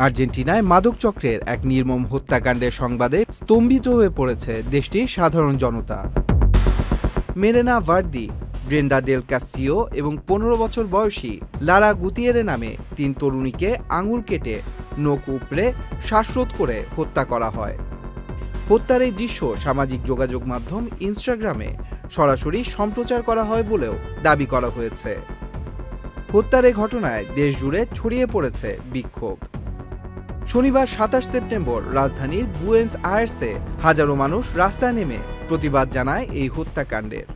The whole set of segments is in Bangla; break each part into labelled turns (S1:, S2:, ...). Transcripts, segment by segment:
S1: আর্জেন্টিনায় মাদক চক্রের এক নির্মম হত্যাকাণ্ডের সংবাদে স্তম্ভিত হয়ে পড়েছে দেশটির সাধারণ জনতা। মেরেনা ভার্দি, ব্রেন্ডা ডেল কাস্টিও এবং 15 বছর বয়সী লারা গুতিয়েরে নামে 3 তরুণীকে আঙুল কেটে নখ উপড়ে শ্বাসরোধ করে হত্যা করা হয়। হত্যার এই দৃশ্য সামাজিক যোগাযোগ মাধ্যম ইনস্টাগ্রামে সরাসরি সম্প্রচার করা হয় বলেও দাবি করা হয়েছে। হত্যার এই ঘটনায় দেশ জুড়ে ছড়িয়ে পড়েছে বিক্ষোভ। শনিবার 27 সেপ্টেম্বর রাজধানীর বুয়েন্স আয়ার্সে হাজারো মানুষ রাস্তায় নেমে প্রতিবাদ জানায় এই হত্যাকাণ্ডের।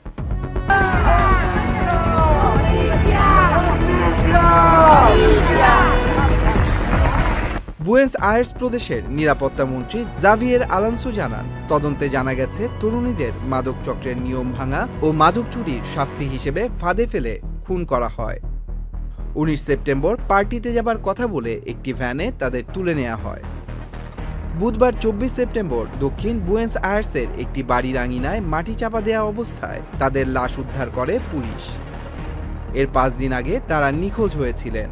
S1: বুয়েন্স আয়ার্স প্রদেশের নিরাপত্তা মন্ত্রী জাভিয়ের আলানসো জানান, তদন্তে জানা গেছে তরুণীদের মাদক চক্রের নিয়ম ভাঙা ও মাদক চুরির শাস্তি হিসেবে ফাঁদে ফেলে খুন করা হয়। 19 সেপ্টেম্বর পার্টিতে যাবার কথা বলে একটি ভ্যানে তাদের তুলে নেওয়া হয়। বুধবার 24 সেপ্টেম্বর দক্ষিণ বুয়েন্স আয়ার্সের একটি বাড়ির আঙিনায় মাটি চাপা দেওয়া অবস্থায় তাদের লাশ উদ্ধার করে পুলিশ। এর 5 দিন আগে তারা নিখোঁজ হয়েছিলেন।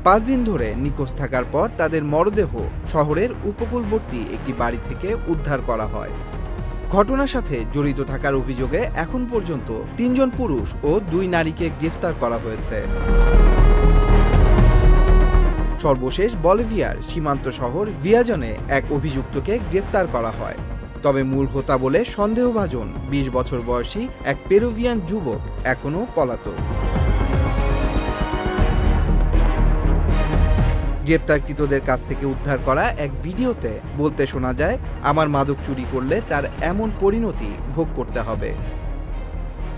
S1: 5 দিন ধরে নিখোঁজ থাকার পর তাদের মরদেহ শহরের উপকূলবর্তী একটি বাড়ি থেকে উদ্ধার করা হয়। ঘটনার সাথে জড়িত থাকার অভিযোগে এখন পর্যন্ত 3 জন পুরুষ ও 2 নারীকে গ্রেফতার করা হয়েছে। সর্বশেষ বলিভিয়ার সীমান্ত শহর ভিয়াজনে এক অভিযুক্তকে গ্রেফতার করা হয়। তবে মূল হোতা বলে সন্দেহভাজন 20 বছর বয়সী এক পেরুভিয়ান যুবক এখনও পলাতক। গ্রেফতারকৃতদের কাছ থেকে উদ্ধার করা এক ভিডিওতে বলতে শোনা যায়, আমার মাদক চুরি করলে তার এমন পরিণতি ভোগ করতে হবে।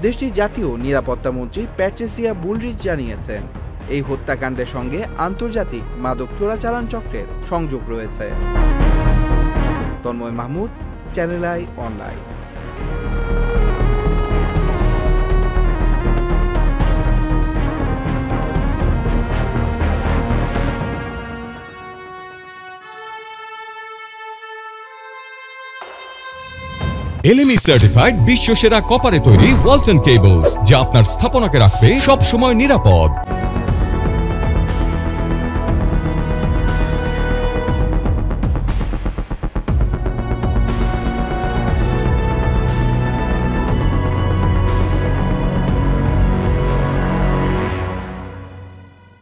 S1: দেশটির জাতীয় নিরাপত্তা মন্ত্রী প্যাট্রিসিয়া বুলরিচ জানিয়েছেন, এই হত্যাকাণ্ডের সঙ্গে আন্তর্জাতিক মাদক চোরাচালান চক্রের সংযোগ রয়েছে। Tanmoy Mahmud, channel I online.
S2: LME certified বিশ্বসেরা কপারে তৈরি ওয়ালটন কেবলস, যা আপনার স্থাপনাকে রাখবে সব সময় নিরাপদ।